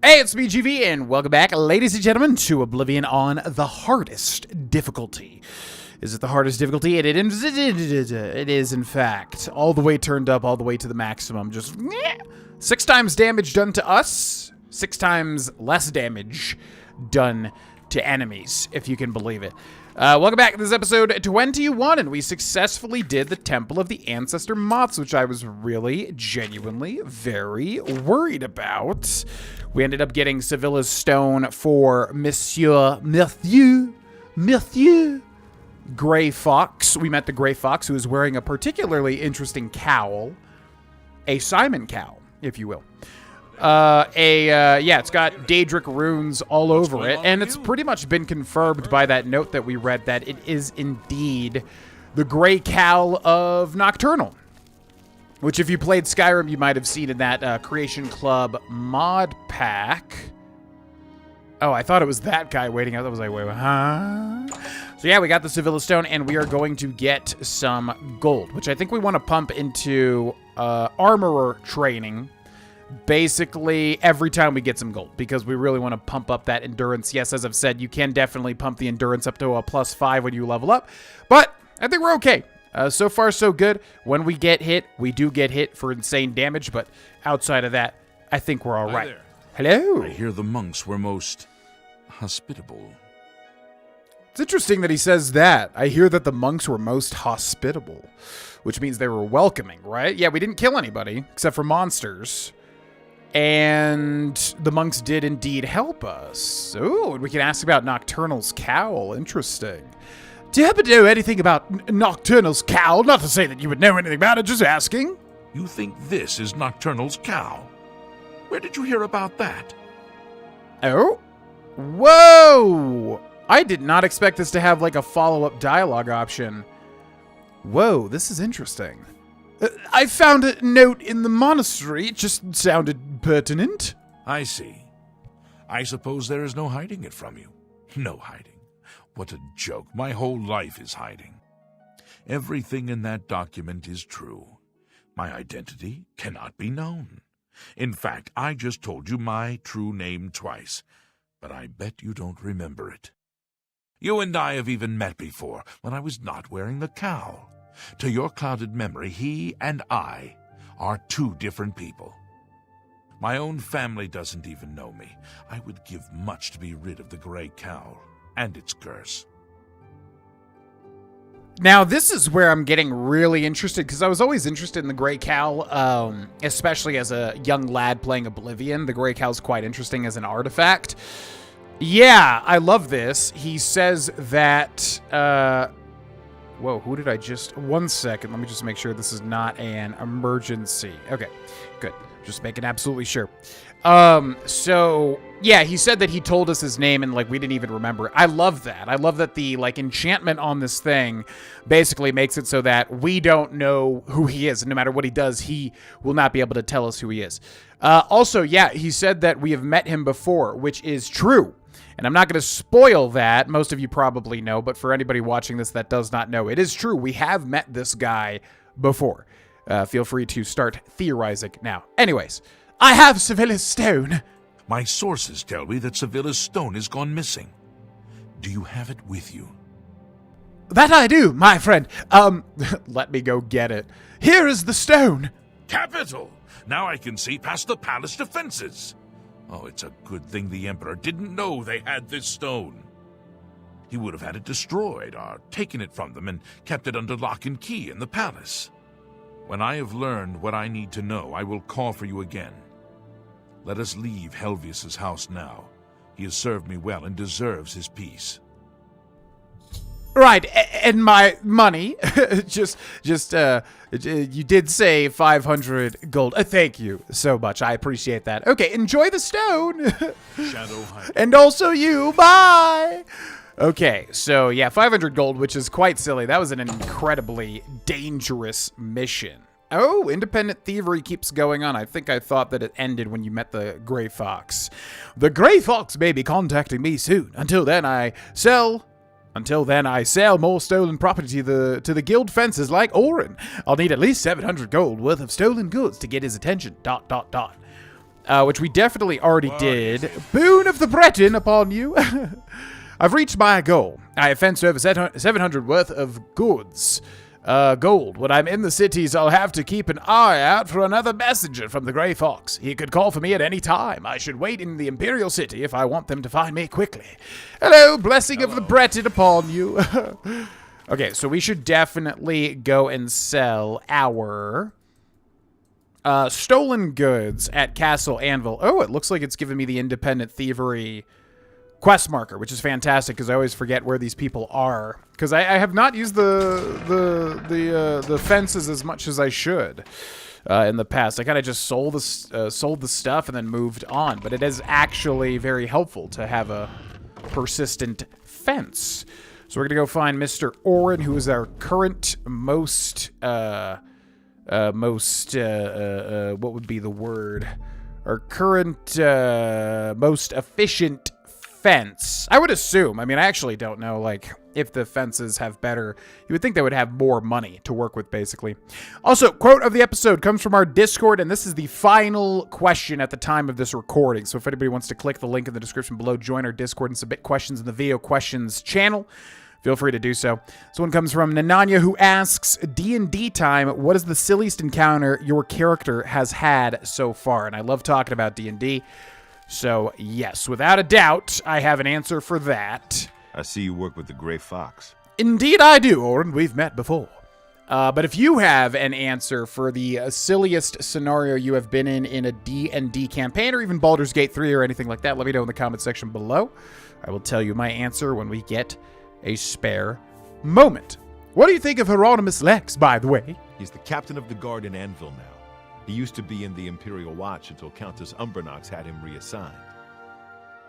Hey, it's me, GV, and welcome back, ladies and gentlemen, to Oblivion on the hardest difficulty. Is it the hardest difficulty? It is, in fact, all the way turned up, all the way to the maximum. Just 6 times damage done to us, 6 times less damage done to enemies, if you can believe it. Welcome back to this episode 21, and we successfully did the Temple of the Ancestor Moths, which I was really, genuinely, very worried about. We ended up getting Sevilla's Stone for Monsieur Gray Fox. We met the Gray Fox, who is wearing a particularly interesting cowl. A Simon cowl, if you will. It's got Daedric runes all over it, and it's pretty much been confirmed by that note that we read that it is indeed the Gray Cowl of Nocturnal, which if you played Skyrim, you might have seen in that Creation Club mod pack. Oh, I thought it was that guy waiting out. I was like, wait, huh? So yeah, we got the Sevilla Stone, and we are going to get some gold, which I think we want to pump into armorer training. Basically, every time we get some gold, because we really want to pump up that endurance. Yes, as I've said, you can definitely pump the endurance up to a +5 when you level up, but I think we're okay. So far, so good. When we get hit, we do get hit for insane damage, but outside of that, I think we're all right. Hello. I hear the monks were most hospitable. It's interesting that he says that. I hear that the monks were most hospitable, which means they were welcoming, right? Yeah, we didn't kill anybody except for monsters. And the monks did indeed help us. Oh, and we can ask about Nocturnal's cowl. Interesting. Do you happen to know anything about Nocturnal's cowl? Not to say that you would know anything about it, just asking. You think this is Nocturnal's cowl? Where did you hear about that? Oh? Whoa! I did not expect this to have like a follow-up dialogue option. Whoa, this is interesting. I found a note in the monastery. It just sounded pertinent. I see. I suppose there is no hiding it from you. No hiding. What a joke. My whole life is hiding. Everything in that document is true. My identity cannot be known. In fact, I just told you my true name twice, but I bet you don't remember it. You and I have even met before, when I was not wearing the cowl. To your clouded memory, he and I are 2 different people. My own family doesn't even know me. I would give much to be rid of the Gray Cowl and its curse. Now, this is where I'm getting really interested, because I was always interested in the Gray Cowl, especially as a young lad playing Oblivion. The Gray Cowl's quite interesting as an artifact. Yeah, I love this. He says that... Whoa, who did I just... One second, let me just make sure this is not an emergency. Okay, good. Just making absolutely sure. So, yeah, he said that he told us his name and, like, we didn't even remember it. I love that. I love that the, like, enchantment on this thing basically makes it so that we don't know who he is. And no matter what he does, he will not be able to tell us who he is. Also, yeah, he said that we have met him before, which is true. And I'm not going to spoil that. Most of you probably know, but for anybody watching this that does not know, it is true. We have met this guy before. Feel free to start theorizing now. Anyways, I have Sevilla's Stone. My sources tell me that Sevilla's Stone has gone missing. Do you have it with you? That I do, my friend. Let me go get it. Here is the stone. Capital! Now I can see past the palace defenses. Oh, it's a good thing the Emperor didn't know they had this stone. He would have had it destroyed or taken it from them and kept it under lock and key in the palace. When I have learned what I need to know, I will call for you again. Let us leave Helvius's house now. He has served me well and deserves his peace. Right, and my money, you did say 500 gold. Thank you so much. I appreciate that. Okay, enjoy the stone. Shadow hide. And also you, bye. Okay, so yeah, 500 gold, which is quite silly. That was an incredibly dangerous mission. Oh, independent thievery keeps going on. I think I thought that it ended when you met the Gray Fox. The Gray Fox may be contacting me soon. Until then, I sell more stolen property to the guild fences like Orin. I'll need at least 700 gold worth of stolen goods to get his attention. ... which we definitely already did. Boon of the Breton upon you. I've reached my goal. I have fenced over 700 worth of goods. Gold. When I'm in the cities, I'll have to keep an eye out for another messenger from the Grey Fox. He could call for me at any time. I should wait in the Imperial City if I want them to find me quickly. Hello, blessing of the Breton upon you. Okay, so we should definitely go and sell our stolen goods at Castle Anvil. Oh, it looks like it's giving me the Independent Thievery quest marker, which is fantastic because I always forget where these people are. Because I have not used the fences as much as I should in the past. I kind of just sold the stuff and then moved on. But it is actually very helpful to have a persistent fence. So we're gonna go find Mr. Orin, who is our current what would be the word? Our current most efficient fence. I would assume. I mean, I actually don't know, like, if the fences have better. You would think they would have more money to work with, basically. Also, quote of the episode comes from our Discord, and this is the final question at the time of this recording. So if anybody wants to click the link in the description below, join our Discord and submit questions in the video questions channel, feel free to do so. This one comes from Nananya, who asks, D&D time, what is the silliest encounter your character has had so far? And I love talking about D&D. So, yes, without a doubt, I have an answer for that. I see you work with the Grey Fox. Indeed I do, Orin. We've met before. But if you have an answer for the silliest scenario you have been in a D&D campaign, or even Baldur's Gate 3 or anything like that, let me know in the comment section below. I will tell you my answer when we get a spare moment. What do you think of Hieronymus Lex, by the way? He's the captain of the guard in Anvil now. He used to be in the Imperial Watch until Countess Umbernox had him reassigned.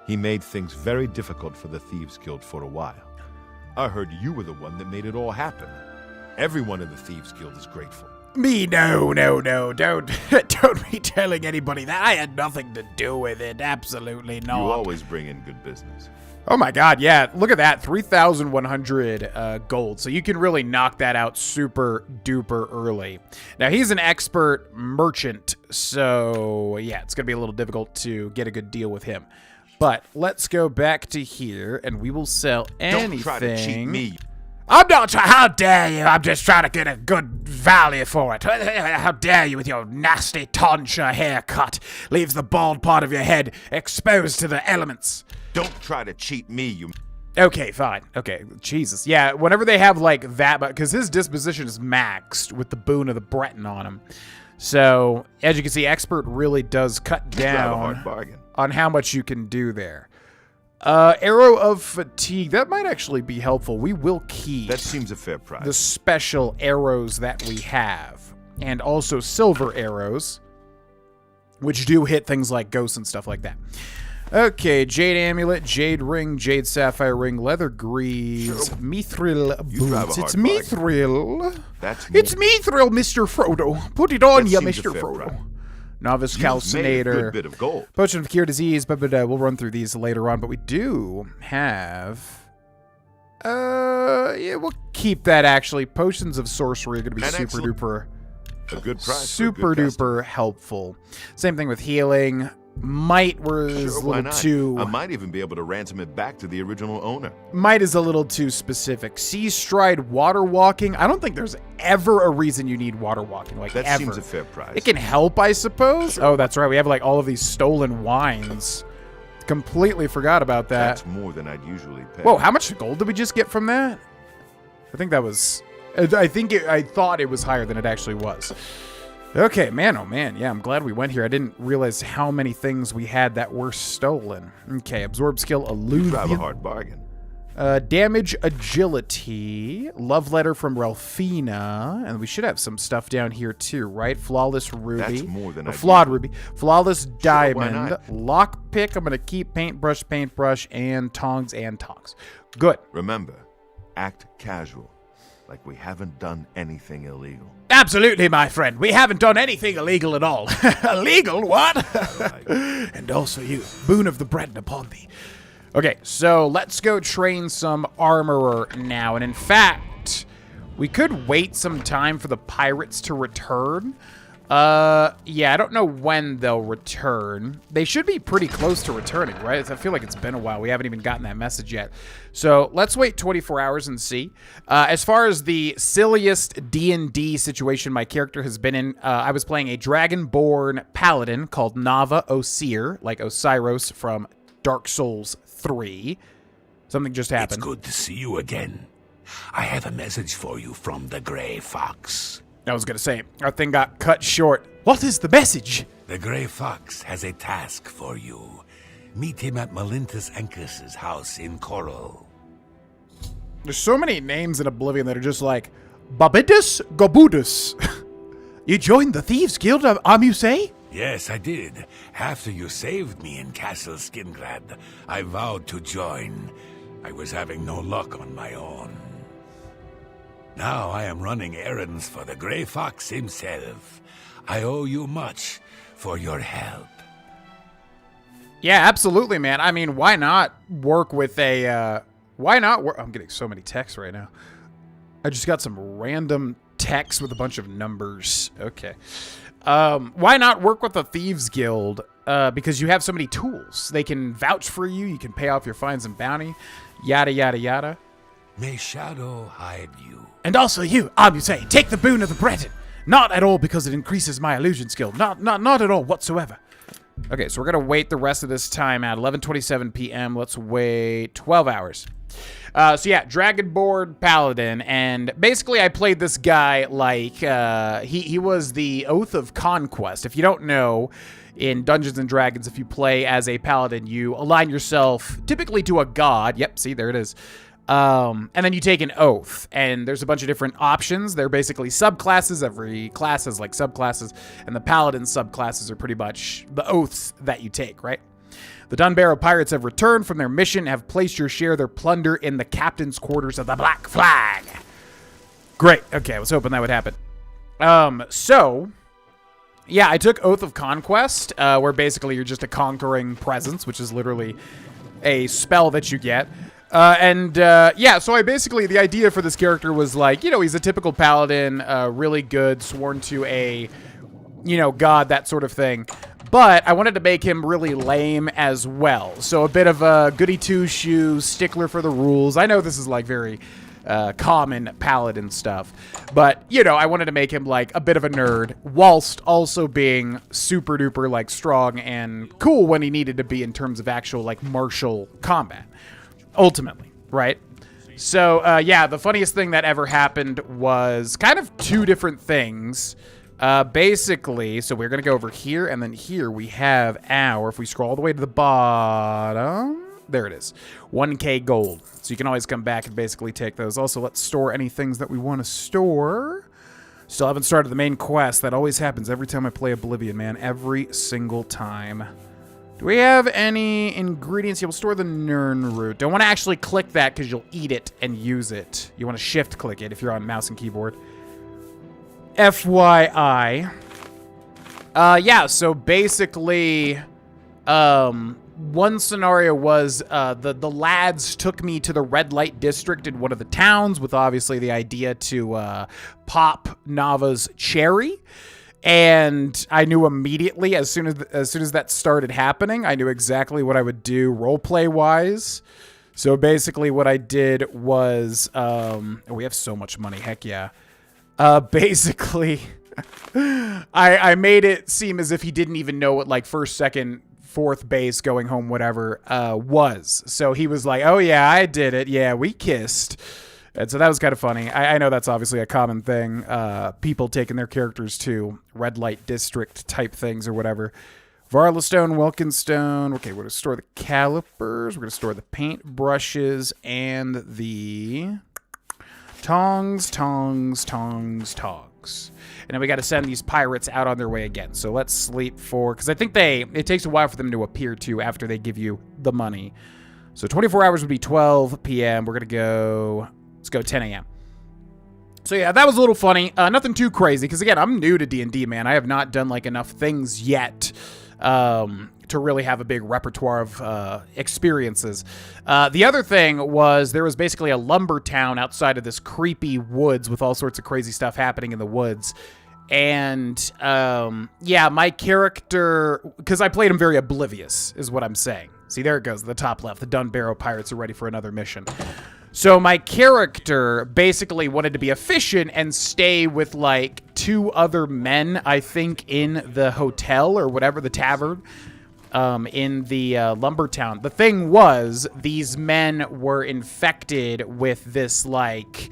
He made things very difficult for the Thieves Guild for a while. I heard you were the one that made it all happen. Everyone in the Thieves Guild is grateful. Me? No. Don't be telling anybody that. I had nothing to do with it. Absolutely not. You always bring in good business. Oh my god, yeah. Look at that. 3,100 gold. So you can really knock that out super duper early. Now, he's an expert merchant. So, yeah, it's going to be a little difficult to get a good deal with him. But let's go back to here, and we will sell anything. Don't try to cheat me. I'm not trying. How dare you? I'm just trying to get a good value for it. How dare you with your nasty tonsure haircut? Leaves the bald part of your head exposed to the elements. Don't try to cheat me, you... Okay, fine. Okay, Jesus. Yeah, whenever they have, like, that... Because his disposition is maxed with the boon of the Breton on him. So, as you can see, Expert really does cut down on how much you can do there. Arrow of Fatigue. That might actually be helpful. We will keep... That seems a fair price. ...the special arrows that we have. And also silver arrows, which do hit things like ghosts and stuff like that. Okay, Jade Amulet, Jade Ring, Jade Sapphire Ring, Leather Greaves, Mithril Boots. It's Mithril. It's Mithril, Mr. Frodo. Put it on you, Mr. Frodo. Novice Calcinator. Bit of gold. Potion of Cure Disease, but we'll run through these later on. But we do have... yeah, we'll keep that, actually. Potions of Sorcery are going to be super duper... A good price. Super duper helpful. Same thing with healing. Might was a little too... I might even be able to ransom it back to the original owner. Might is a little too specific. Sea Stride Water Walking. I don't think there's ever a reason you need water walking. Like, that ever. Seems a fair price. It can help, I suppose. Sure. Oh, that's right. We have, like, all of these stolen wines. Completely forgot about that. That's more than I'd usually pay. Whoa, how much gold did we just get from that? I think that was... I thought it was higher than it actually was. Okay, man, oh man. Yeah, I'm glad we went here. I didn't realize how many things we had that were stolen. Okay, Absorb Skill, Elude. Drive a hard bargain. Damage, Agility, Love Letter from Grohlvana, and we should have some stuff down here too, right? Flawless Ruby. That's more than I Flawed Ruby. Flawless Diamond. Lockpick, I'm going to keep Paintbrush, and Tongs. Good. Remember, act casual. Like we haven't done anything illegal. Absolutely, my friend. We haven't done anything illegal at all. Illegal? What? And also you. Boon of the Breton upon thee. Okay, so let's go train some armorer now. And in fact, we could wait some time for the pirates to return. Yeah, I don't know when they'll return. They should be pretty close to returning, right? I feel like it's been a while. We haven't even gotten that message yet. So let's wait 24 hours and see. As far as the silliest D&D situation my character has been in, I was playing a Dragonborn Paladin called Nava Osir, like Osiros from Dark Souls 3. Something just happened. It's good to see you again. I have a message for you from the Grey Fox. I was going to say, our thing got cut short. What is the message? The Grey Fox has a task for you. Meet him at Melintus Ancus's house in Coral. There's so many names in Oblivion that are just like, Babidus Gobudus. You joined the Thieves Guild of Amuse? Yes, I did. After you saved me in Castle Skingrad, I vowed to join. I was having no luck on my own. Now I am running errands for the Grey Fox himself. I owe you much for your help. Yeah, absolutely, man. I mean, why not work with a, I'm getting so many texts right now. I just got some random text with a bunch of numbers. Okay. Why not work with the Thieves Guild? Because you have so many tools. They can vouch for you. You can pay off your fines and bounty. Yada, yada, yada. May shadow hide you. And also you, Amuse, take the boon of the Breton. Not at all because it increases my illusion skill. Not at all whatsoever. Okay, so we're going to wait the rest of this time at 11:27 p.m. Let's wait 12 hours. So yeah, Dragonborn Paladin, and basically I played this guy like, he was the Oath of Conquest. If you don't know, in Dungeons & Dragons, if you play as a Paladin, you align yourself typically to a god. Yep, see, there it is. And then you take an oath, and there's a bunch of different options. They're basically subclasses. Every class has like subclasses, and the Paladin subclasses are pretty much the oaths that you take, right? The Dunbarrow Pirates have returned from their mission and have placed your share of their plunder in the captain's quarters of the Black Flag. Great. Okay, I was hoping that would happen. So, yeah, I took Oath of Conquest, where basically you're just a conquering presence, which is literally a spell that you get. Yeah, so I basically, the idea for this character was like, you know, he's a typical paladin, really good, sworn to a, you know, god, that sort of thing. But I wanted to make him really lame as well. So a bit of a goody two-shoes, stickler for the rules. I know this is like very common paladin stuff. But, you know, I wanted to make him like a bit of a nerd, whilst also being super duper like strong and cool when he needed to be in terms of actual like martial combat. Ultimately, right? So, yeah, the funniest thing that ever happened was kind of two different things. Basically, so we're going to go over here, and then here we have our, if we scroll all the way to the bottom, there it is, 1K gold. So you can always come back and basically take those. Also, let's store any things that we want to store. Still haven't started the main quest. That always happens every time I play Oblivion, man. Every single time. Do we have any ingredients? You'll store the Nern root. Don't want to actually click that because you'll eat it and use it. You want to shift click it if you're on mouse and keyboard. FYI. Yeah, so basically, one scenario was the lads took me to the red light district in one of the towns with obviously the idea to pop Nava's cherry. And I knew immediately, as soon as that started happening, I knew exactly what I would do roleplay wise. So basically what I did was, we have so much money, heck yeah. Basically, I made it seem as if he didn't even know what like first, second, fourth base, going home, whatever, was. So he was like, oh yeah, I did it. Yeah, we kissed. And so that was kind of funny. I know that's obviously a common thing. People taking their characters to red light district type things or whatever. Varlastone, Wilkinstone. Okay, we're going to store the calipers. We're going to store the paint brushes and the tongs. And then we got to send these pirates out on their way again. So let's sleep for, because I think it takes a while for them to appear too after they give you the money. So 24 hours would be 12 p.m. We're going to go... Let's go 10 a.m. So yeah, that was a little funny. Nothing too crazy, because again, I'm new to D&D, man. I have not done like enough things yet to really have a big repertoire of experiences. The other thing was there was basically a lumber town outside of this creepy woods with all sorts of crazy stuff happening in the woods. And, yeah, my character, because I played him very oblivious, is what I'm saying. See, there it goes, the top left. The Dunbarrow Pirates are ready for another mission. So my character basically wanted to be efficient and stay with, like, 2 other men, I think, in the hotel or whatever, the tavern, in the lumber town. The thing was, these men were infected with this, like...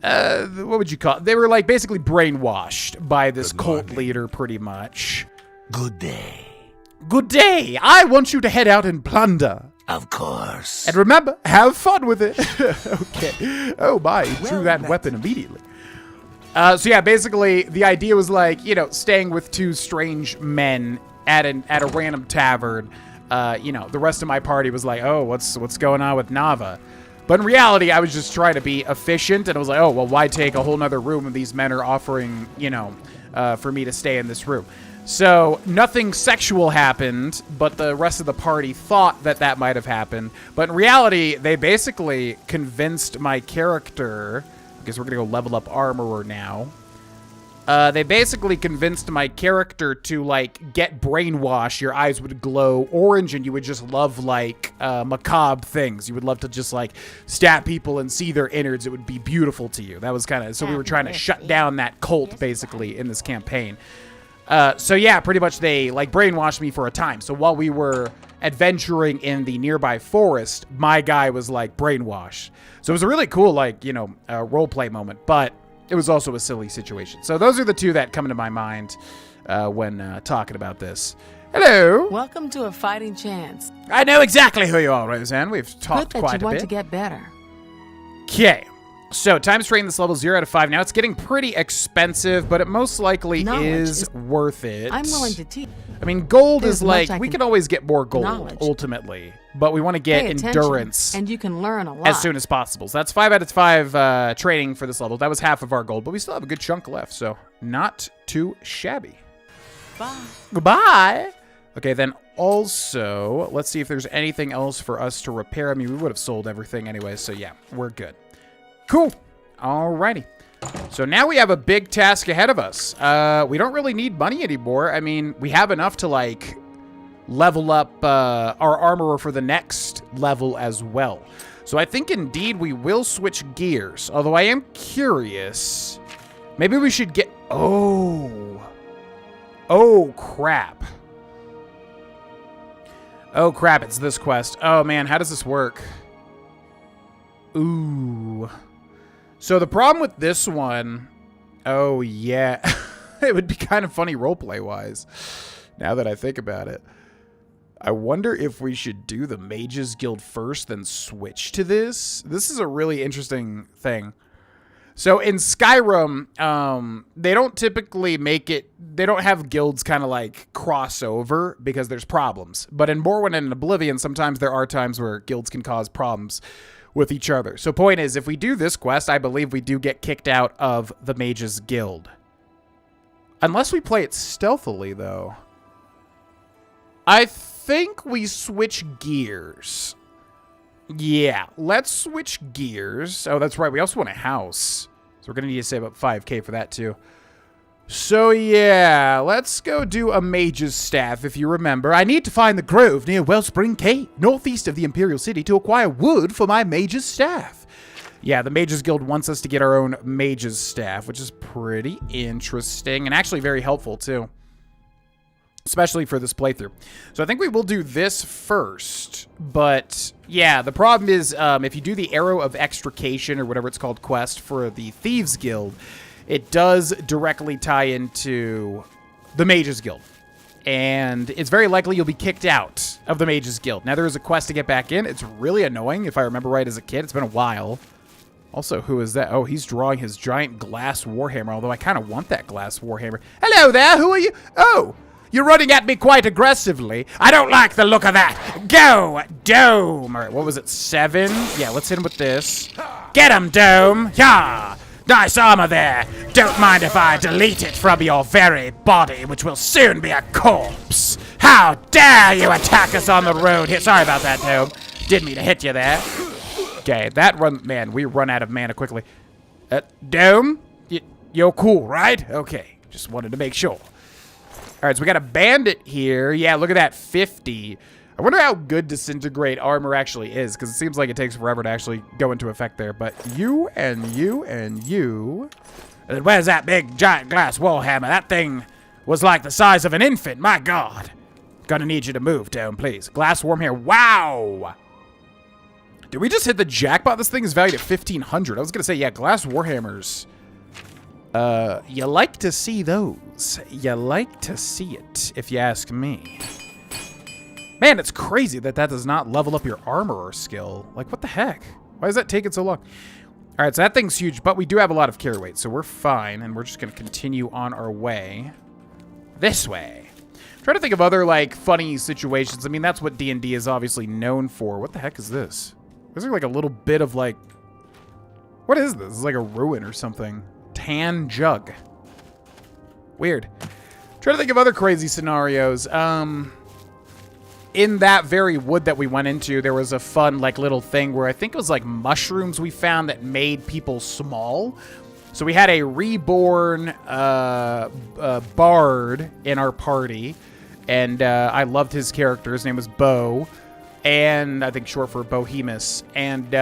what would you call it? They were, like, basically brainwashed by this cult leader, pretty much. Good day. Good day! I want you to head out and plunder. Of course. And remember, have fun with it. Okay. Oh, my. He drew that weapon immediately. So, yeah, basically, the idea was, like, you know, staying with 2 strange men at a random tavern. You know, the rest of my party was like, oh, what's going on with Nava? But in reality, I was just trying to be efficient, and I was like, oh, well, why take a whole nother room when these men are offering, you know, for me to stay in this room? So nothing sexual happened, but the rest of the party thought that that might have happened. But in reality, they basically convinced my character, because we're going to go level up Armorer now. They basically convinced my character to, like, get brainwashed. Your eyes would glow orange, and you would just love, like, macabre things. You would love to just, like, stab people and see their innards. It would be beautiful to you. That was kind of... So we were trying to shut down that cult, basically, in this campaign. So, yeah, pretty much they, like, brainwashed me for a time. So while we were adventuring in the nearby forest, my guy was, like, brainwashed. So it was a really cool, like, you know, roleplay moment. But... it was also a silly situation. So those are the 2 that come into my mind when talking about this. Hello. Welcome to A Fighting Chance. I know exactly who you are, Roseanne. We've talked Good that quite you a want bit. to get better. Okay. So time strain this level 0 out of 5. Now it's getting pretty expensive, but it most likely is worth it. I'm willing to teach. I mean, gold There's is like, much I we can- can always get more gold, Knowledge. ultimately. But we want to get Pay attention, endurance and you can learn a lot. as soon as possible. So that's 5 out of 5 training for this level. That was half of our gold, but we still have a good chunk left, so not too shabby. Bye. Goodbye. Okay, then also, let's see if there's anything else for us to repair. I mean, we would have sold everything anyway, so yeah, we're good. Cool. Alrighty. So now we have a big task ahead of us. We don't really need money anymore. I mean, we have enough to, like, level up our armorer for the next level as well. So I think indeed we will switch gears. Although I am curious. Maybe we should get... Oh, crap. Oh, crap. It's this quest. Oh, man. How does this work? Ooh. So the problem with this one... Oh, yeah. It would be kind of funny roleplay-wise. Now that I think about it. I wonder if we should do the Mages Guild first, then switch to this. This is a really interesting thing. So in Skyrim, they don't typically make it... They don't have guilds kind of like crossover because there's problems. But in Morrowind and Oblivion, sometimes there are times where guilds can cause problems with each other. So point is, if we do this quest, I believe we do get kicked out of the Mages Guild. Unless we play it stealthily, though. I think we switch gears. Yeah, let's switch gears. Oh, that's right. We also want a house. So we're going to need to save up 5K for that, too. So, yeah, let's go do a mage's staff, if you remember. I need to find the grove near Wellspring Cave, northeast of the Imperial City, to acquire wood for my mage's staff. Yeah, the Mages Guild wants us to get our own mage's staff, which is pretty interesting and actually very helpful, too. Especially for this playthrough. So I think we will do this first. But, yeah, the problem is if you do the Arrow of Extrication, or whatever it's called, quest for the Thieves Guild, it does directly tie into the Mages Guild. And it's very likely you'll be kicked out of the Mages Guild. Now, there is a quest to get back in. It's really annoying, if I remember right as a kid. It's been a while. Also, who is that? Oh, he's drawing his giant glass warhammer, although I kind of want that glass warhammer. Hello there, who are you? Oh! You're running at me quite aggressively. I don't like the look of that. Go, Dome. All right, what was it, 7? Yeah, let's hit him with this. Get him, Dome. Yeah. Nice armor there. Don't mind if I delete it from your very body, which will soon be a corpse. How dare you attack us on the road here. Sorry about that, Dome. Didn't mean to hit you there. Okay, that run... Man, we run out of mana quickly. Dome? You're cool, right? Okay. Just wanted to make sure. All right, so we got a bandit here. Yeah, look at that, 50. I wonder how good disintegrate armor actually is, because it seems like it takes forever to actually go into effect there. But you and you and you. And where's that big giant glass wallhammer? That thing was like the size of an infant. My God. Gonna need you to move, Tone, please. Glass worm here. Wow. Did we just hit the jackpot? This thing is valued at 1,500. I was gonna say, yeah, glass warhammers. You like to see those. You like to see it, if you ask me. Man, it's crazy that does not level up your armorer skill. Like, what the heck? Why is that taking so long? All right, so that thing's huge, but we do have a lot of carry weight, so we're fine, and we're just going to continue on our way. This way. I'm trying to think of other, like, funny situations. I mean, that's what D&D is obviously known for. What the heck is this? Is there, like, a little bit of, like... What is this? It's like a ruin or something. Tan jug. Weird. Trying to think of other crazy scenarios. In that very wood that we went into, there was a fun, like, little thing where I think it was, like, mushrooms we found that made people small. So we had a reborn bard in our party, and I loved his character. His name was Bo, and I think short for Bohemus. And,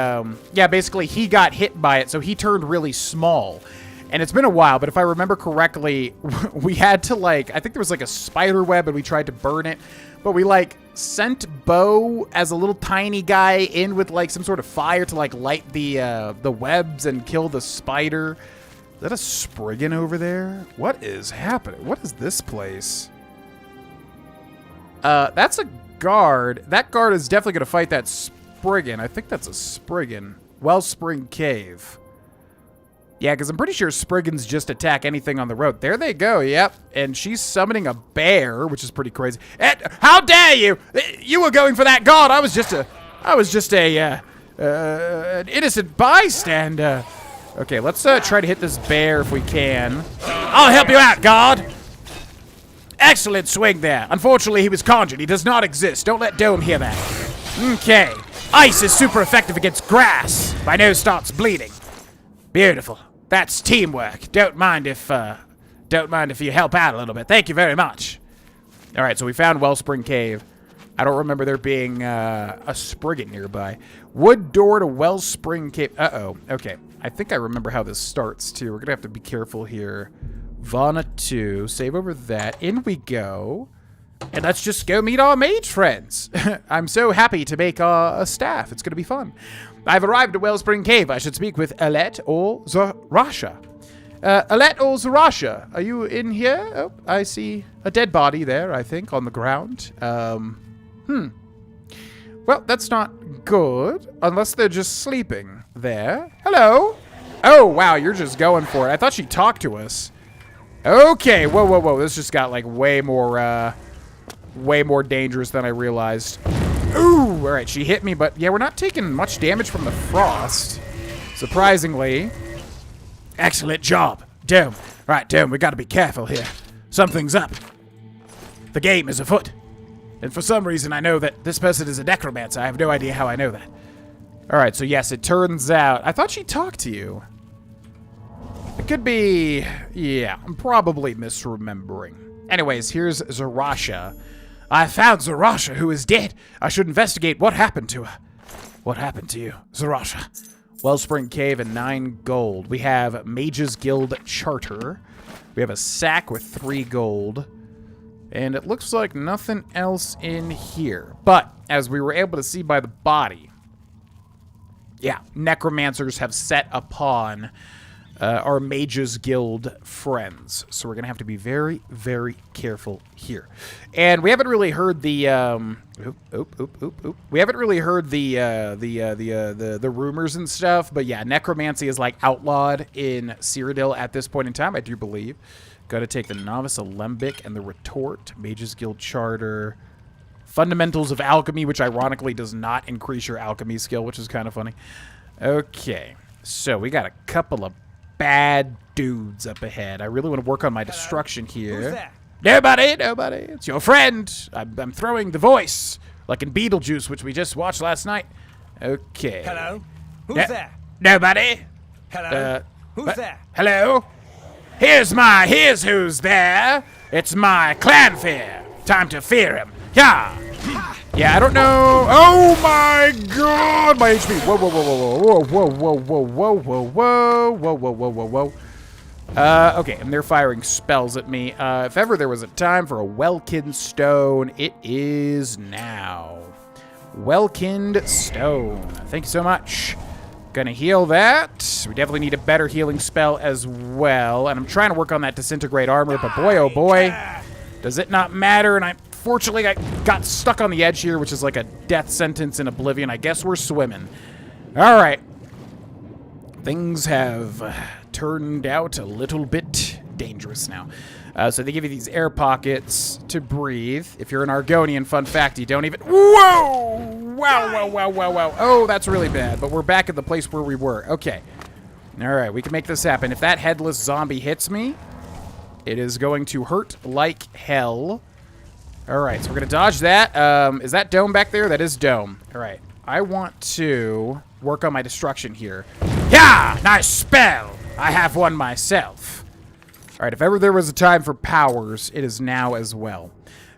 yeah, basically he got hit by it, so he turned really small. And it's been a while, but if I remember correctly, we had to, like, I think there was, like, a spider web, and we tried to burn it. But we, like, sent Bo as a little tiny guy in with, like, some sort of fire to, like, light the webs and kill the spider. Is that a Spriggan over there? What is happening? What is this place? That's a guard. That guard is definitely going to fight that Spriggan. I think that's a Spriggan. Wellspring Cave. Yeah, because I'm pretty sure Spriggans just attack anything on the road. There they go, yep. And she's summoning a bear, which is pretty crazy. How dare you! You were going for that god. I was just an innocent bystander. Okay, let's try to hit this bear if we can. I'll help you out, god. Excellent swing there. Unfortunately, he was conjured. He does not exist. Don't let Dome hear that. Okay. Ice is super effective against grass. My nose starts bleeding. Beautiful. That's teamwork. Don't mind if you help out a little bit. Thank you very much. All right, so we found Wellspring Cave. I don't remember there being a Spriggan nearby. Wood door to Wellspring Cave. Uh-oh. Okay. I think I remember how this starts, too. We're going to have to be careful here. Vana 2. Save over that. In we go. And let's just go meet our mage friends. I'm so happy to make a staff. It's going to be fun. I've arrived at Wellspring Cave. I should speak with Alette or Zarasha. Alette or Zarasha, are you in here? Oh, I see a dead body there, I think, on the ground. Well, that's not good. Unless they're just sleeping there. Hello? Oh, wow, you're just going for it. I thought she talked to us. Okay, whoa, whoa, whoa. This just got, like, way more dangerous than I realized. Ooh, all right, she hit me, but yeah, we're not taking much damage from the frost, surprisingly. Excellent job, Dome. All right, Dome, we got to be careful here. Something's up. The game is afoot. And for some reason, I know that this person is a necromancer. I have no idea how I know that. All right, so yes, it turns out... I thought she talked to you. It could be... Yeah, I'm probably misremembering. Anyways, here's Zarasha. I found Zarasha, who is dead. I should investigate what happened to her. What happened to you, Zarasha? Wellspring Cave and 9 gold. We have Mage's Guild Charter. We have a sack with 3 gold. And it looks like nothing else in here. But, as we were able to see by the body, yeah, necromancers have set upon our Mage's Guild friends. So we're going to have to be very, very careful here. And we haven't really heard the, we haven't really heard the rumors and stuff. But yeah, necromancy is like outlawed in Cyrodiil at this point in time, I do believe. Got to take the Novice Alembic and the Retort, Mage's Guild Charter, Fundamentals of Alchemy, which ironically does not increase your alchemy skill, which is kind of funny. Okay, so we got a couple of bad dudes up ahead. I really want to work on my destruction here. Who's that? Nobody. It's your friend. I'm throwing the voice, like in Beetlejuice, which we just watched last night. Okay. Hello? Who's that? Nobody. Hello? Who's that? Hello? Here's who's there. It's my clan fear. Time to fear him. Yeah. Yeah, I don't know. Oh my god, my HP. Whoa, whoa, whoa, whoa, whoa, whoa, whoa, whoa, whoa, whoa, whoa, whoa, whoa, whoa, whoa. Okay, and they're firing spells at me. If ever there was a time for a Welkin Stone, it is now. Welkin Stone. Thank you so much. Gonna heal that. We definitely need a better healing spell as well. And I'm trying to work on that disintegrate armor, but boy, oh boy, does it not matter. And unfortunately, I got stuck on the edge here, which is like a death sentence in Oblivion. I guess we're swimming. All right. Things have turned out a little bit dangerous now. So they give you these air pockets to breathe. If you're an Argonian, fun fact, you don't even... Whoa! Wow, wow, wow, wow, wow. Oh, that's really bad, but we're back at the place where we were. Okay. All right, we can make this happen. If that headless zombie hits me, it is going to hurt like hell. All right, so we're going to dodge that. Is that dome back there? That is dome. All right. I want to work on my destruction here. Yeah! Nice spell! I have one myself. All right, if ever there was a time for powers, it is now as well.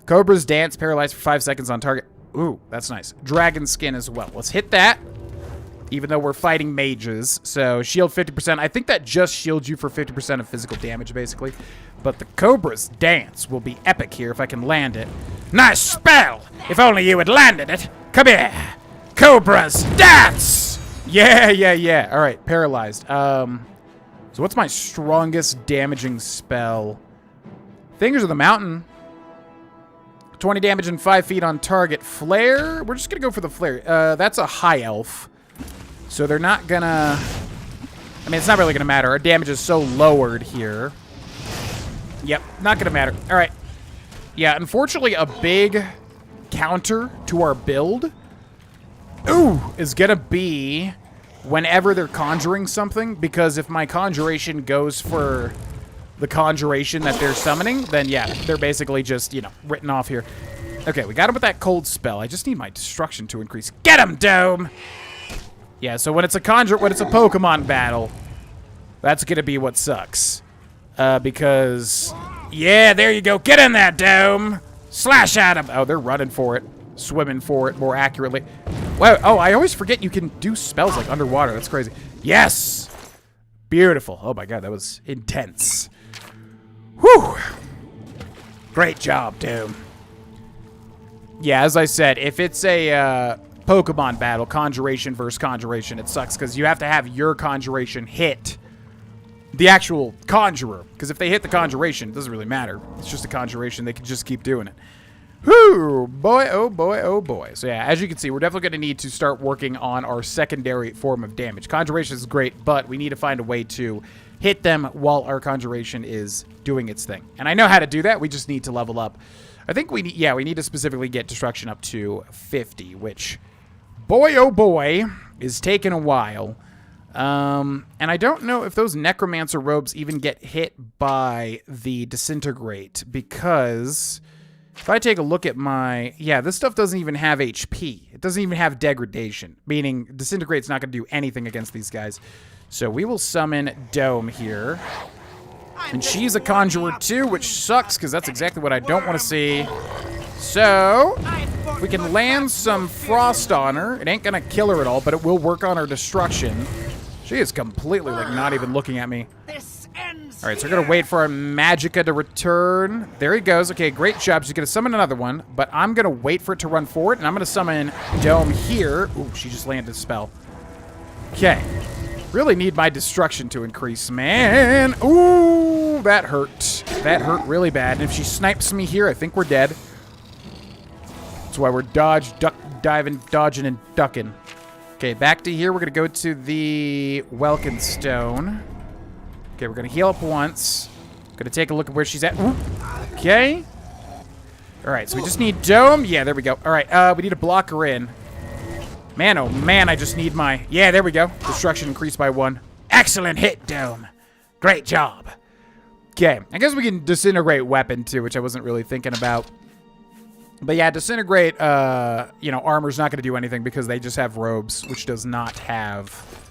Cobra's dance, paralyzed for 5 seconds on target. Ooh, that's nice. Dragon skin as well. Let's hit that, even though we're fighting mages. So shield 50%. I think that just shields you for 50% of physical damage, basically. But the Cobra's dance will be epic here if I can land it. Nice spell! If only you had landed it. Come here. Cobra's dance! Yeah, yeah, yeah. All right, paralyzed. So what's my strongest damaging spell? Fingers of the Mountain. 20 damage and 5 feet on target. Flare? We're just going to go for the flare. That's a high elf. So they're not going to... I mean, it's not really going to matter. Our damage is so lowered here. Yep, not going to matter. All right. Yeah, unfortunately, a big counter to our build is going to be... whenever they're conjuring something, because if my conjuration goes for the conjuration that they're summoning, then yeah, they're basically just, you know, written off here. Okay, we got him with that cold spell. I just need my destruction to increase. Get him, Dome! Yeah, so when it's a Pokemon battle, that's gonna be what sucks. Because, yeah, there you go. Get in that, Dome! Slash at him! Oh, they're running for it. Swimming for it more accurately. Wow. Oh, I always forget you can do spells like underwater. That's crazy. Yes! Beautiful. Oh my god, that was intense. Whew! Great job, Doom. Yeah, as I said, if it's a Pokemon battle, conjuration versus conjuration, it sucks because you have to have your conjuration hit the actual conjurer. Because if they hit the conjuration, it doesn't really matter. It's just a conjuration. They can just keep doing it. Whew, boy, oh boy, oh boy. So yeah, as you can see, we're definitely going to need to start working on our secondary form of damage. Conjuration is great, but we need to find a way to hit them while our conjuration is doing its thing. And I know how to do that. We just need to level up. I think we need, yeah, we need to specifically get destruction up to 50, which, boy, oh boy, is taking a while. And I don't know if those necromancer robes even get hit by the disintegrate, because... if I take a look at my... yeah, this stuff doesn't even have HP. It doesn't even have degradation, meaning Disintegrate's not going to do anything against these guys. So we will summon Dome here. And she's a conjurer too, which sucks, because that's exactly what I don't want to see. So, we can land some frost on her. It ain't going to kill her at all, but it will work on her destruction. She is completely, like, not even looking at me. All right, so we're going to wait for our Magicka to return. There he goes. Okay, great job. She's going to summon another one, but I'm going to wait for it to run forward, and I'm going to summon Dome here. Ooh, she just landed a spell. Okay. Really need my destruction to increase, man. Ooh, that hurt. That hurt really bad. And if she snipes me here, I think we're dead. That's why we're diving, dodging, and ducking. Okay, back to here. We're going to go to the Welkin Stone. Okay, we're going to heal up once. Going to take a look at where she's at. Ooh. Okay. All right, so we just need Dome. Yeah, there we go. All right, we need to block her in. Man, oh man, I just need my... yeah, there we go. Destruction increased by 1. Excellent hit, Dome. Great job. Okay, I guess we can disintegrate weapon too, which I wasn't really thinking about. But yeah, disintegrate, you know, armor's not going to do anything because they just have robes, which does not have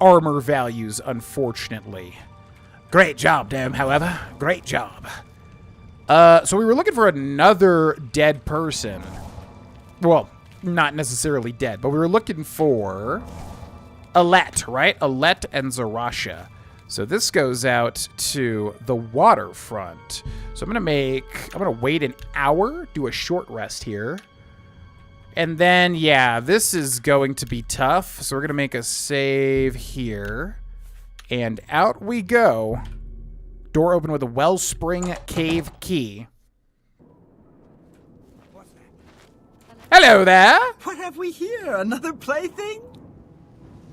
armor values, unfortunately. Great job, Dome, however. Great job. So we were looking for another dead person. Well, not necessarily dead, but we were looking for Alette, right? Alette and Zarasha. So this goes out to the waterfront. So I'm gonna wait an hour, do a short rest here. And then, yeah, this is going to be tough. So we're gonna make a save here. And out we go. Door open with a Wellspring Cave key. Hello there! What have we here? Another plaything?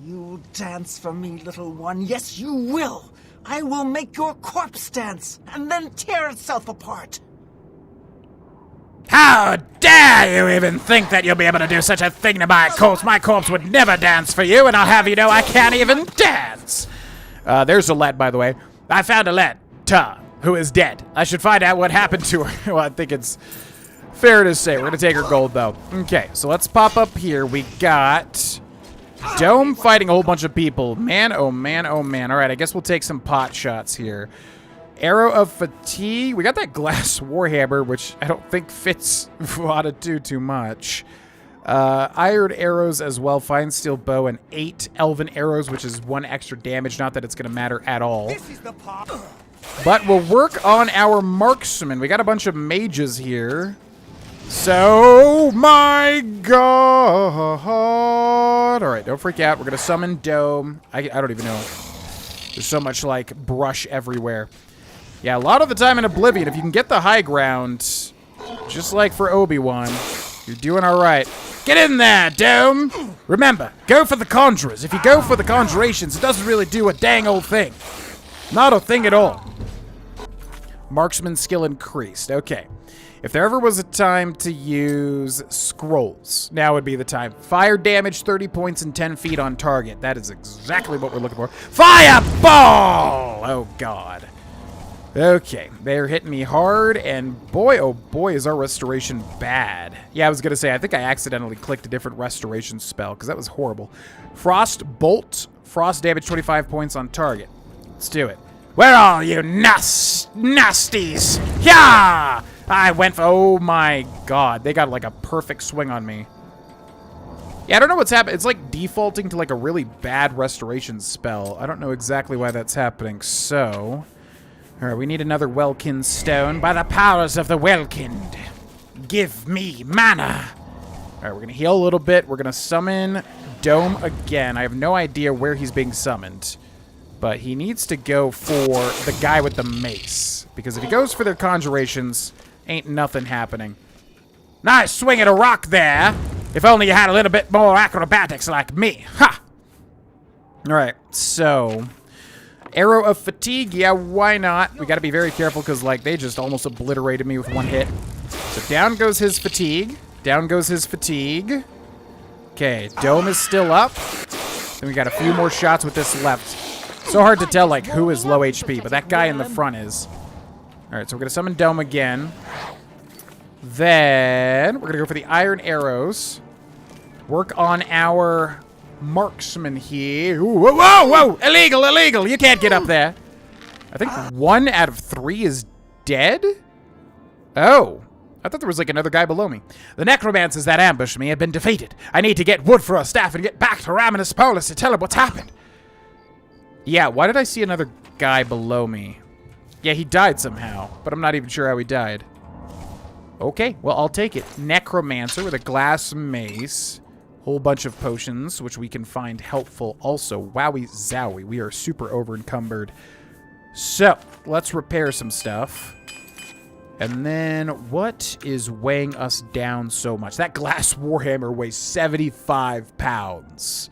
You'll dance for me, little one. Yes, you will. I will make your corpse dance and then tear itself apart. How dare you even think that you'll be able to do such a thing to my corpse? My corpse would never dance for you, and I'll have you know I can't even dance. There's Alette, by the way. I found Alette, who is dead. I should find out what happened to her. Well, I think it's fair to say. We're going to take her gold, though. Okay, so let's pop up here. We got Dome fighting a whole bunch of people. Man, oh man, oh man. All right, I guess we'll take some pot shots here. Arrow of Fatigue. We got that glass warhammer, which I don't think fits Vada too much. Iron arrows as well. Fine steel bow and 8 elven arrows, which is 1 extra damage. Not that it's going to matter at all. But we'll work on our marksman. We got a bunch of mages here. So, my God. All right, don't freak out. We're going to summon Dome. I don't even know. There's so much, like, brush everywhere. Yeah, a lot of the time in Oblivion, if you can get the high ground, just like for Obi-Wan, you're doing all right. Get in there, Dome! Remember, go for the conjurers. If you go for the conjurations, it doesn't really do a dang old thing. Not a thing at all. Marksman skill increased. Okay. If there ever was a time to use scrolls, now would be the time. Fire damage, 30 points and 10 feet on target. That is exactly what we're looking for. Fireball! Oh, God. Okay, they're hitting me hard, and boy, oh boy, is our restoration bad. Yeah, I was going to say, I think I accidentally clicked a different restoration spell, because that was horrible. Frost Bolt, frost damage 25 points on target. Let's do it. Where are you, nasties? Yeah! I went for, oh my God, they got like a perfect swing on me. Yeah, I don't know what's happening. It's like defaulting to like a really bad restoration spell. I don't know exactly why that's happening, so... Alright, we need another Welkin stone. By the powers of the Welkind, give me mana! Alright, we're gonna heal a little bit. We're gonna summon Dome again. I have no idea where he's being summoned. But he needs to go for the guy with the mace. Because if he goes for their conjurations, ain't nothing happening. Nice swing at a rock there! If only you had a little bit more acrobatics like me. Ha! Alright, so... Arrow of Fatigue, yeah, why not? We gotta be very careful because, like, they just almost obliterated me with 1 hit. So down goes his Fatigue. Down goes his Fatigue. Okay, Dome is still up. Then we got a few more shots with this left. So hard to tell, like, who is low HP, but that guy in the front is. Alright, so we're gonna summon Dome again. Then, we're gonna go for the Iron Arrows. Work on our... marksman here. Ooh, whoa, whoa, whoa! Illegal, illegal! You can't get up there. I think 1 out of 3 is dead? Oh. I thought there was like another guy below me. The necromancers that ambushed me have been defeated. I need to get wood for a staff and get back to Raminus Polis to tell him what's happened. Yeah, why did I see another guy below me? Yeah, he died somehow, but I'm not even sure how he died. Okay, well, I'll take it. Necromancer with a glass mace. Whole bunch of potions, which we can find helpful also. Wowie zowie, we are super over encumbered. So, let's repair some stuff. And then, what is weighing us down so much? That glass warhammer weighs 75 pounds.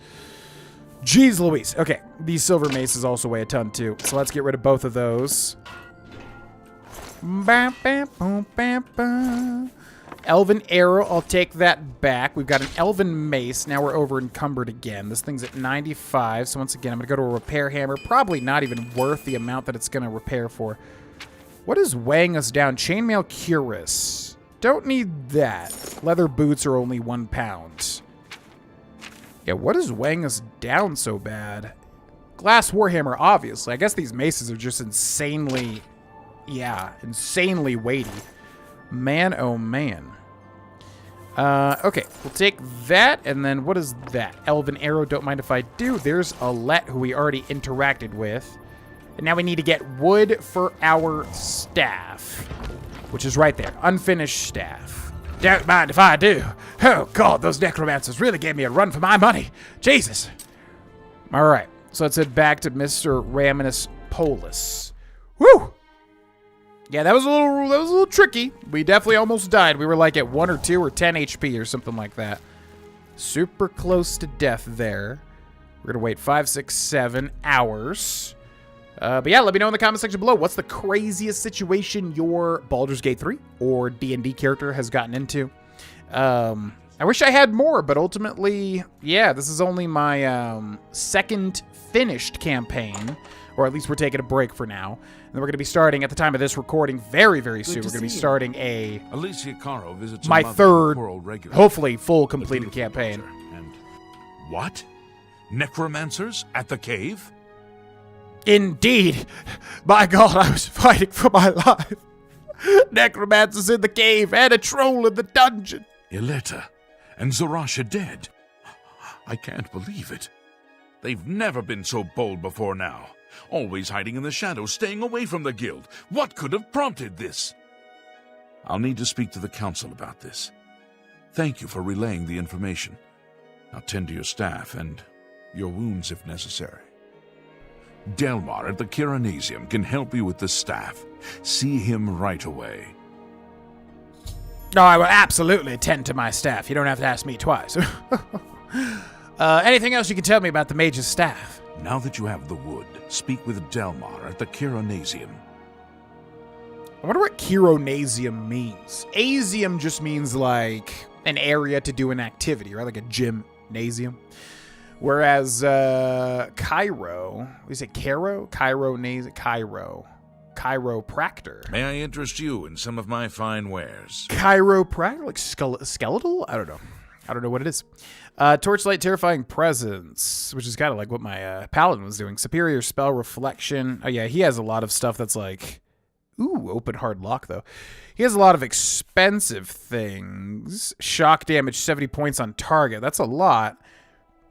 Jeez Louise. Okay, these silver maces also weigh a ton too. So let's get rid of both of those. Bam, bam, boom, bam, bam. Elven Arrow, I'll take that back. We've got an Elven Mace. Now we're over encumbered again. This thing's at 95. So once again, I'm going to go to a Repair Hammer. Probably not even worth the amount that it's going to repair for. What is weighing us down? Chainmail Cuirass. Don't need that. Leather boots are only 1 pound. Yeah, what is weighing us down so bad? Glass Warhammer, obviously. I guess these maces are just insanely, insanely weighty. Man, oh man. Okay, we'll take that, and then what is that? Elven Arrow, don't mind if I do. There's Alette, who we already interacted with. And now we need to get wood for our staff, which is right there. Unfinished staff. Don't mind if I do. Oh, God, those necromancers really gave me a run for my money. Jesus. All right, so let's head back to Mr. Raminus Polus. Woo! Yeah, that was a little tricky. We definitely almost died. We were like at 1 or 2 or 10 HP or something like that. Super close to death there. We're gonna wait 5, 6, 7 hours. But yeah, let me know in the comment section below. What's the craziest situation your Baldur's Gate 3 or D&D character has gotten into? I wish I had more, but ultimately, yeah, this is only my second finished campaign. Or at least we're taking a break for now. And then we're going to be starting, at the time of this recording, very, very soon. We're going to be starting Alicia Caro visits my her mother, third, Coral regular, hopefully full completed campaign. And what? Necromancers at the cave? Indeed. My God, I was fighting for my life. Necromancers in the cave and a troll in the dungeon. Ileta and Zarasha dead. I can't believe it. They've never been so bold before now. Always hiding in the shadows, staying away from the guild. What could have prompted this? I'll need to speak to the council about this. Thank you for relaying the information. Now tend to your staff and your wounds if necessary. Delmar at the Kiranasium can help you with the staff. See him right away. No, I will absolutely attend to my staff. You don't have to ask me twice. Anything else you can tell me about the mage's staff? Now that you have the wood, speak with Delmar at the Kiranasium. I wonder what Kironasium means. Asium just means like an area to do an activity, right? Like a gymnasium. Whereas Cairo, is it Cairo? Chiropractor. May I interest you in some of my fine wares? Chiropractor? Like skeletal? I don't know. I don't know what it is. Torchlight Terrifying Presence, which is kind of like what my paladin was doing. Superior Spell Reflection. Oh yeah, he has a lot of stuff that's like... Ooh, open hard lock, though. He has a lot of expensive things. Shock damage, 70 points on target. That's a lot.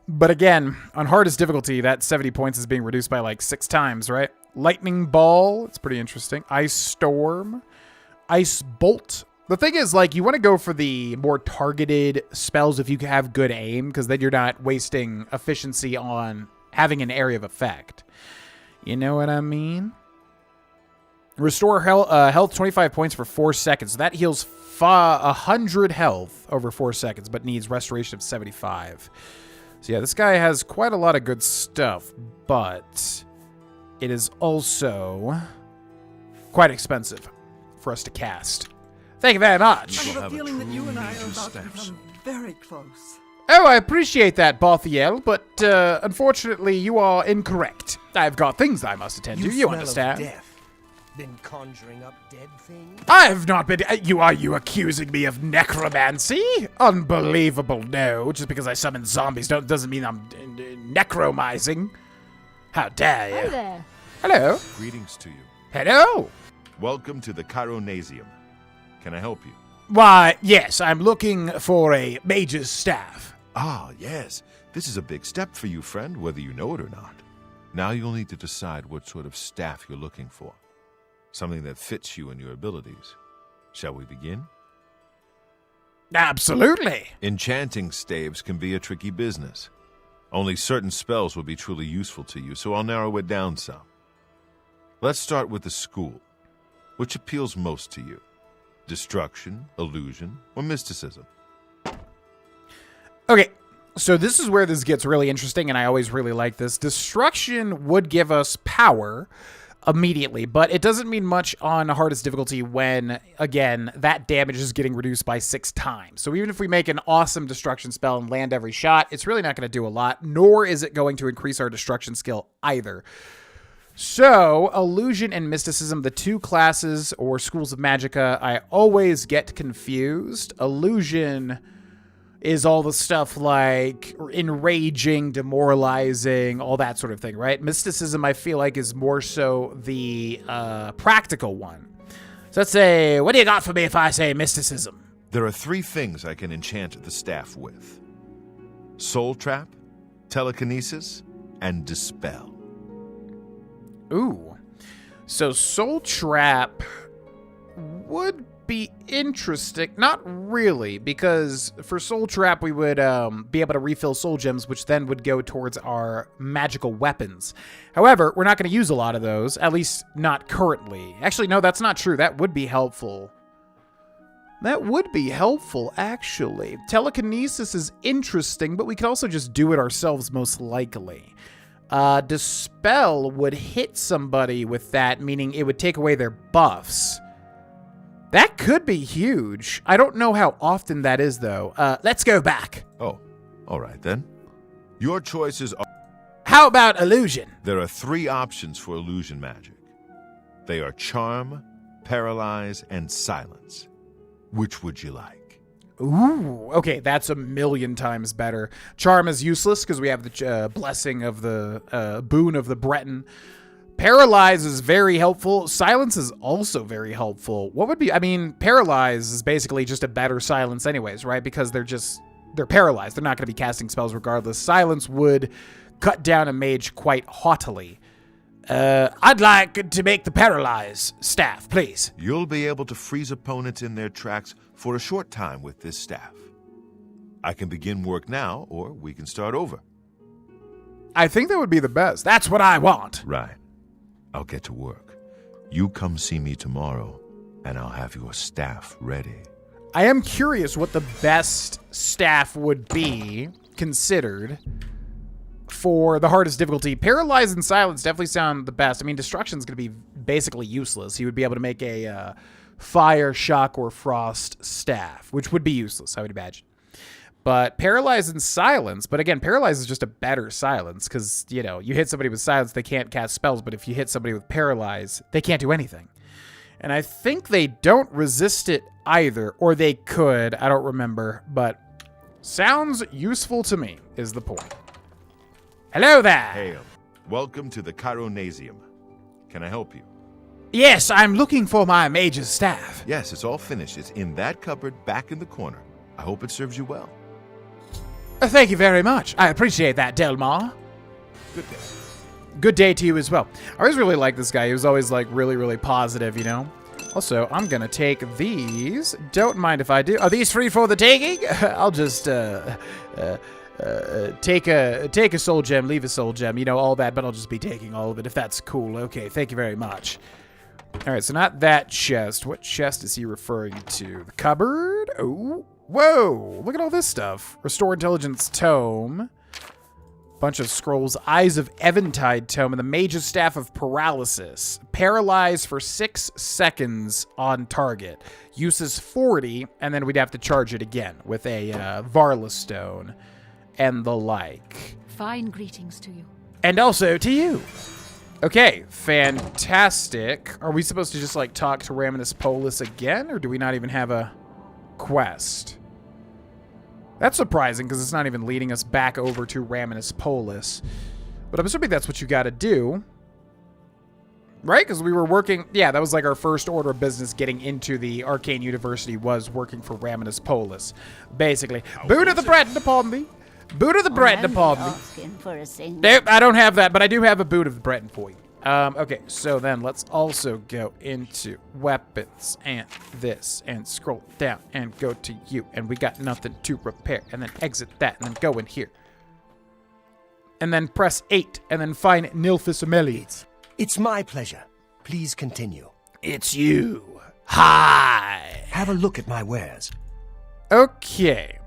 But again, on hardest difficulty, that 70 points is being reduced by like 6 times, right? Lightning Ball. It's pretty interesting. Ice Storm. Ice Bolt. The thing is, like, you want to go for the more targeted spells if you have good aim, because then you're not wasting efficiency on having an area of effect. You know what I mean? Restore health 25 points for 4 seconds. So that heals 100 health over 4 seconds, but needs restoration of 75. So yeah, this guy has quite a lot of good stuff, but it is also quite expensive for us to cast. Thank you very much. I have a feeling that you and I are about to become very close. Oh, I appreciate that, Barthiel, but unfortunately you are incorrect. I've got things I must attend to, you understand? Death. Been conjuring up dead things? I have not been... Are you accusing me of necromancy? Unbelievable, no. Just because I summon zombies doesn't mean I'm necromizing. How dare you? Hi there. Hello. Greetings to you. Hello. Welcome to the Chironasium. Can I help you? Why, yes, I'm looking for a mage's staff. Ah, yes. This is a big step for you, friend, whether you know it or not. Now you'll need to decide what sort of staff you're looking for. Something that fits you and your abilities. Shall we begin? Absolutely. Enchanting staves can be a tricky business. Only certain spells will be truly useful to you, so I'll narrow it down some. Let's start with the school. Which appeals most to you? Destruction, illusion, or mysticism? Okay, so this is where this gets really interesting, and I always really like this. Destruction would give us power immediately, but it doesn't mean much on hardest difficulty when, again, that damage is getting reduced by 6 times. So even if we make an awesome destruction spell and land every shot, it's really not going to do a lot, nor is it going to increase our destruction skill either. So, illusion and mysticism, the 2 classes or schools of magicka, I always get confused. Illusion is all the stuff like enraging, demoralizing, all that sort of thing, right? Mysticism, I feel like, is more so the practical one. So let's say, what do you got for me if I say mysticism? There are 3 things I can enchant the staff with: Soul Trap, Telekinesis, and Dispel. Ooh. So Soul Trap would be interesting. Not really, because for Soul Trap we would be able to refill soul gems, which then would go towards our magical weapons. However, we're not going to use a lot of those, at least not currently. Actually, no, that's not true. That would be helpful. That would be helpful, actually. Telekinesis is interesting, but we could also just do it ourselves, most likely. Dispel would hit somebody with that, meaning it would take away their buffs. That could be huge. I don't know how often that is, though. Let's go back. Oh, all right then. Your choices are... How about illusion? There are 3 options for illusion magic. They are Charm, Paralyze, and Silence. Which would you like? Ooh, okay, that's 1,000,000 times better. Charm is useless because we have the blessing of the boon of the Breton. Paralyze is very helpful. Silence is also very helpful. What would be, I mean, Paralyze is basically just a better silence anyways, right? Because they're paralyzed. They're not going to be casting spells regardless. Silence would cut down a mage quite haughtily. I'd like to make the Paralyze staff, please. You'll be able to freeze opponents in their tracks for a short time with this staff. I can begin work now, or we can start over. I think that would be the best. That's what I want. Right. I'll get to work. You come see me tomorrow, and I'll have your staff ready. I am curious what the best staff would be considered for the hardest difficulty. Paralyze and Silence definitely sound the best. I mean, Destruction's going to be basically useless. You would be able to make a Fire, Shock, or Frost staff, which would be useless, I would imagine. But Paralyze and Silence, but again, Paralyze is just a better Silence, because, you know, you hit somebody with Silence, they can't cast spells, but if you hit somebody with Paralyze, they can't do anything. And I think they don't resist it either, or they could, I don't remember, but sounds useful to me, is the point. Hello there! Hail. Welcome to the Chironasium. Can I help you? Yes, I'm looking for my mage's staff. Yes, it's all finished. It's in that cupboard back in the corner. I hope it serves you well. Thank you very much. I appreciate that, Delmar. Good day. Good day to you as well. I always really liked this guy. He was always like really, really positive, you know? Also, I'm gonna take these. Don't mind if I do. Are these free for the taking? I'll just take a soul gem, leave a soul gem, you know, all that, but I'll just be taking all of it if that's cool. Okay, thank you very much. All right, so not that chest. What chest is he referring to? The cupboard? Oh, whoa, look at all this stuff. Restore Intelligence Tome. Bunch of scrolls. Eyes of Eventide Tome and the Mage's Staff of Paralysis. Paralyze for 6 seconds on target. Uses 40, and then we'd have to charge it again with a Varla Stone and the like. Fine greetings to you. And also to you. Okay, fantastic. Are we supposed to just like talk to Raminus Polis again, or do we not even have a quest? That's surprising because it's not even leading us back over to Raminus Polis. But I'm assuming that's what you got to do. Right? Because we were working... Yeah, that was like our first order of business getting into the Arcane University was working for Raminus Polis. Basically. Boot of the Breton upon thee. Boot of the Breton upon me. Nope, I don't have that, but I do have a boot of the Breton for you. Okay, so then let's also go into weapons and this and scroll down and go to you. And we got nothing to repair. And then exit that and then go in here. And then press 8 and then find Nilphys Amelie. It's my pleasure. Please continue. It's you. Hi. Have a look at my wares. Okay.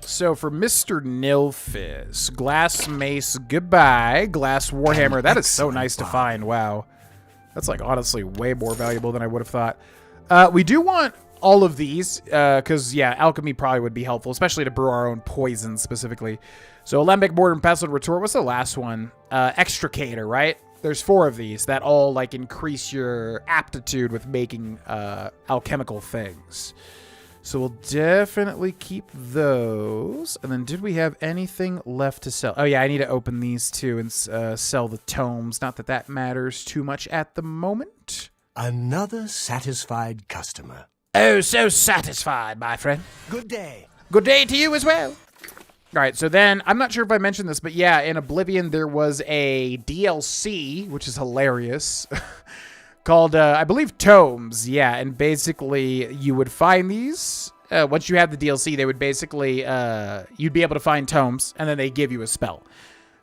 So for Mr. Nilphys, Glass Mace, goodbye. Glass Warhammer, that is so nice to find, wow. That's like honestly way more valuable than I would have thought. We do want all of these, because yeah, alchemy probably would be helpful, especially to brew our own poison specifically. So Alembic, Mortar, and Pestle Retort, what's the last one? Extricator, right? There's 4 of these that all like increase your aptitude with making alchemical things. So we'll definitely keep those. And then did we have anything left to sell? Oh, yeah, I need to open these two and sell the tomes. Not that that matters too much at the moment. Another satisfied customer. Oh, so satisfied, my friend. Good day. Good day to you as well. All right, so then, I'm not sure if I mentioned this, but yeah, in Oblivion, there was a DLC, which is hilarious, called, I believe, Tomes. Yeah, and basically, you would find these. Once you have the DLC, they would basically, you'd be able to find tomes, and then they give you a spell.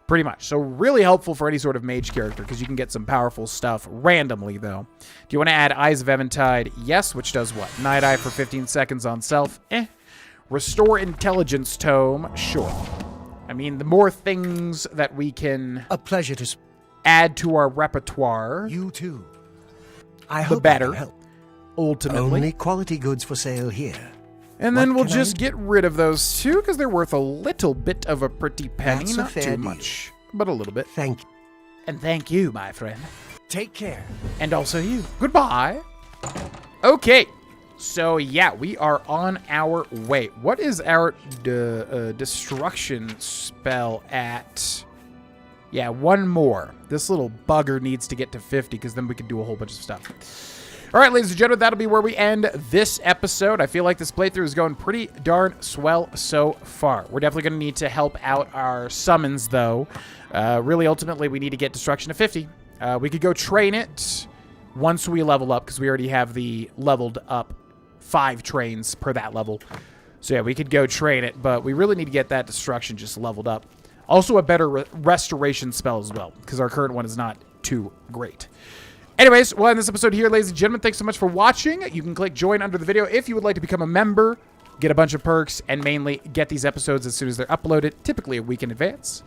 Pretty much. So really helpful for any sort of mage character, because you can get some powerful stuff randomly, though. Do you want to add Eyes of Eventide? Yes, which does what? Night Eye for 15 seconds on self? Restore Intelligence Tome? Sure. I mean, the more things that we can A pleasure to... add to our repertoire, You too. I the hope I better, can help. ultimately. Only quality goods for sale here. And then What we'll can I just do? get rid of those two, because they're worth a little bit of a pretty penny. That's a Not fair too deal. much, but a little bit. Thank you. And thank you, my friend. Take care. And also you. Goodbye. Okay. So, yeah, we are on our way. What is our destruction spell at? Yeah, one more. This little bugger needs to get to 50, because then we can do a whole bunch of stuff. All right, ladies and gentlemen, that'll be where we end this episode. I feel like this playthrough is going pretty darn swell so far. We're definitely going to need to help out our summons, though. Really, ultimately, we need to get destruction to 50. We could go train it once we level up, because we already have the leveled up 5 trains per that level. So yeah, we could go train it, but we really need to get that destruction just leveled up. Also a better restoration spell as well, because our current one is not too great. Anyways, we'll end this episode here, ladies and gentlemen. Thanks so much for watching. You can click join under the video if you would like to become a member, get a bunch of perks, and mainly get these episodes as soon as they're uploaded, typically a week in advance.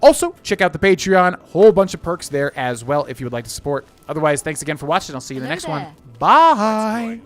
Also, check out the Patreon. Whole bunch of perks there as well if you would like to support. Otherwise, thanks again for watching. I'll see you in the Hello next one. there. Bye.